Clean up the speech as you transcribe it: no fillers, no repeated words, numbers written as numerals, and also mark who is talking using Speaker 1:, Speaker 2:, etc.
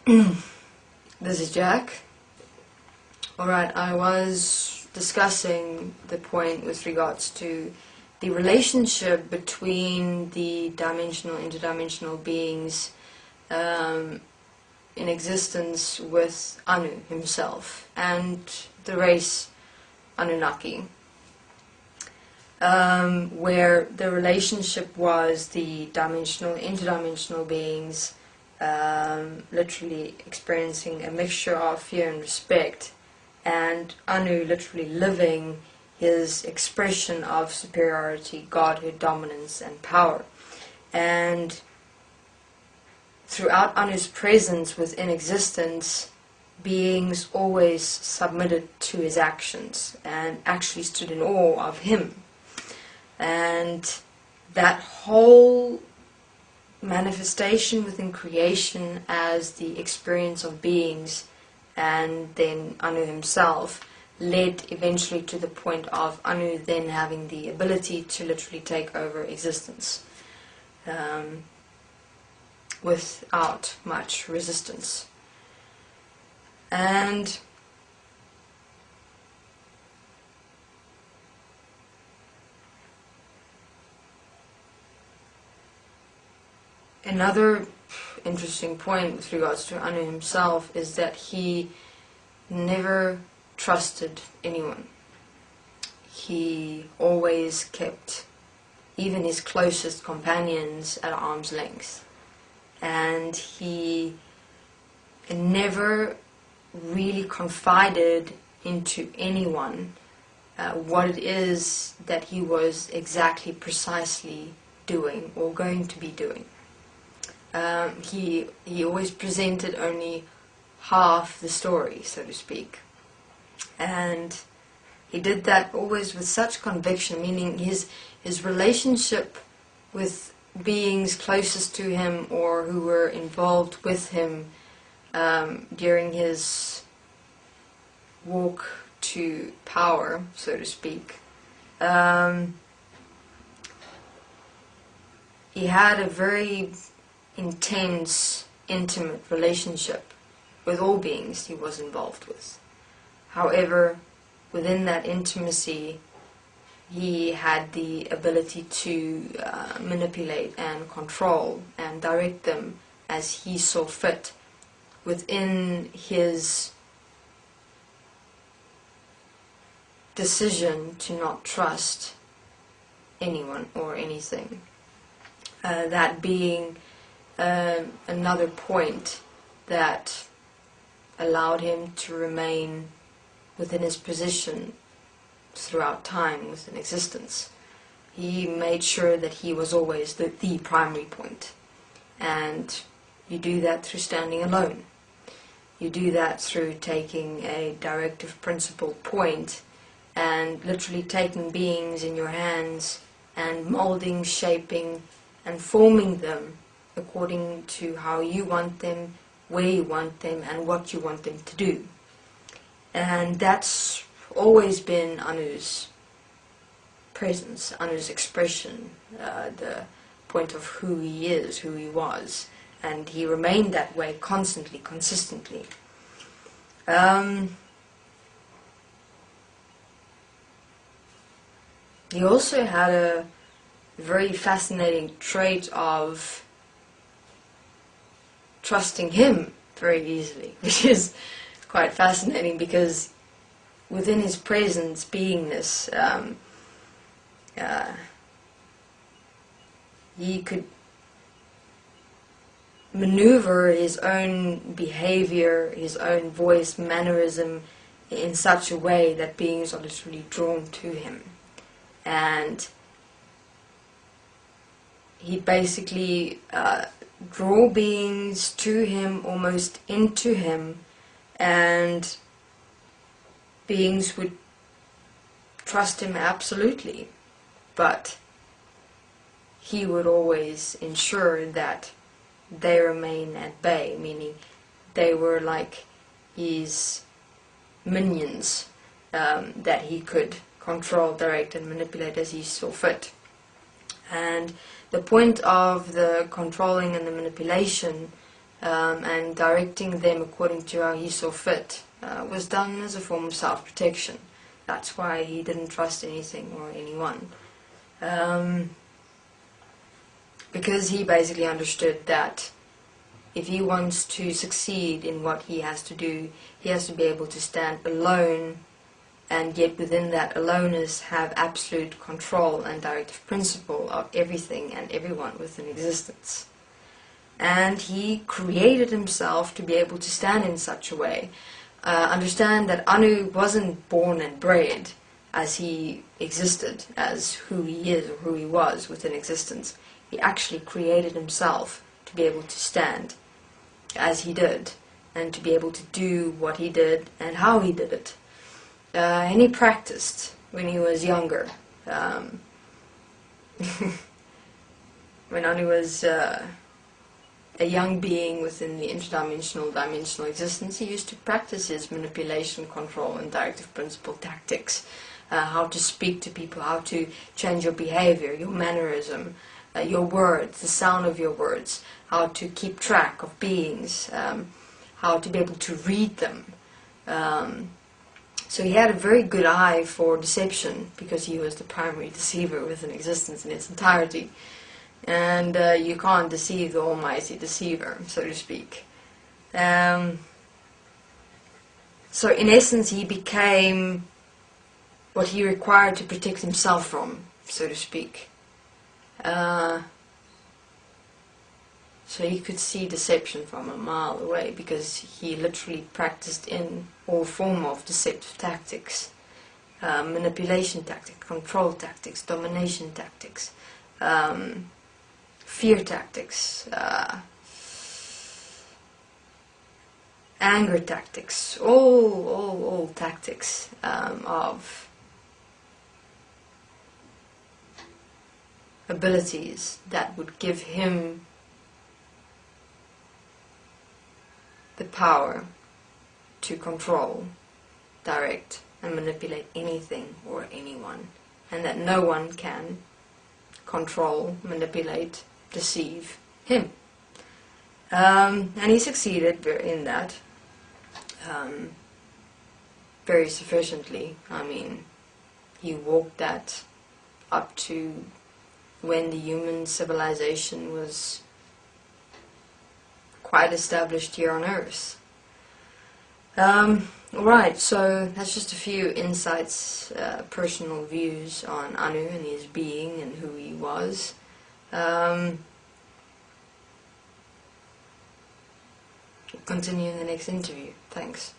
Speaker 1: This is Jack. Alright, I was discussing the point with regards to the relationship between the dimensional, interdimensional beings in existence with Anu himself and the race Annunaki, where the relationship was the dimensional, interdimensional beings literally experiencing a mixture of fear and respect, and Anu literally living his expression of superiority, godhood, dominance, and power. And throughout Anu's presence within existence, beings always submitted to his actions and actually stood in awe of him. And that whole manifestation within creation as the experience of beings, and then Anu himself, led eventually to the point of Anu then having the ability to literally take over existence without much resistance. And another interesting point with regards to Anu himself is that he never trusted anyone. He always kept even his closest companions at arm's length, and he never really confided into anyone what it is that he was exactly precisely doing or going to be doing. He always presented only half the story, so to speak. And he did that always with such conviction, meaning his relationship with beings closest to him or who were involved with him during his walk to power, so to speak. He had a very intense, intimate relationship with all beings he was involved with. However, within that intimacy, he had the ability to manipulate and control and direct them as he saw fit within his decision to not trust anyone or anything. That being another point that allowed him to remain within his position throughout time within existence. He made sure that he was always the primary point. And you do that through standing alone. You do that through taking a directive principle point and literally taking beings in your hands and molding, shaping, and forming them according to how you want them, where you want them, and what you want them to do. And that's always been Anu's presence, Anu's expression, the point of who he is, who he was. And he remained that way constantly, consistently. He also had a very fascinating trait of trusting him very easily, which is quite fascinating because within his presence, beingness, he could maneuver his own behavior, his own voice, mannerism in such a way that beings are literally drawn to him. And he basically draw beings to him, almost into him, and beings would trust him absolutely, but he would always ensure that they remain at bay, meaning they were like his minions that he could control, direct, and manipulate as he saw fit. And the point of the controlling and the manipulation and directing them according to how he saw fit was done as a form of self-protection. That's why he didn't trust anything or anyone. Because he basically understood that if he wants to succeed in what he has to do, he has to be able to stand alone, and yet within that aloneness have absolute control and directive principle of everything and everyone within existence. And he created himself to be able to stand in such a way. Understand that Anu wasn't born and bred as he existed, as who he is or who he was within existence. He actually created himself to be able to stand as he did, and to be able to do what he did and how he did it. And he practiced when he was younger. When Anu was a young being within the interdimensional, dimensional existence, he used to practice his manipulation, control, and directive principle tactics. How to speak to people, how to change your behavior, your mannerism, your words, the sound of your words, how to keep track of beings, how to be able to read them. So he had a very good eye for deception, because he was the primary deceiver within existence in its entirety. And you can't deceive the almighty deceiver, so to speak. So in essence, he became what he required to protect himself from, so to speak. So he could see deception from a mile away, because he literally practiced in all form of deceptive tactics. Manipulation tactics, control tactics, domination tactics, fear tactics, anger tactics, all tactics of abilities that would give him the power to control, direct, and manipulate anything or anyone, and that no one can control, manipulate, deceive him. And he succeeded in that very sufficiently. I mean, he walked that up to when the human civilization was quite established here on Earth. Alright, so that's just a few insights, personal views on Anu and his being and who he was. We'll continue in the next interview. Thanks.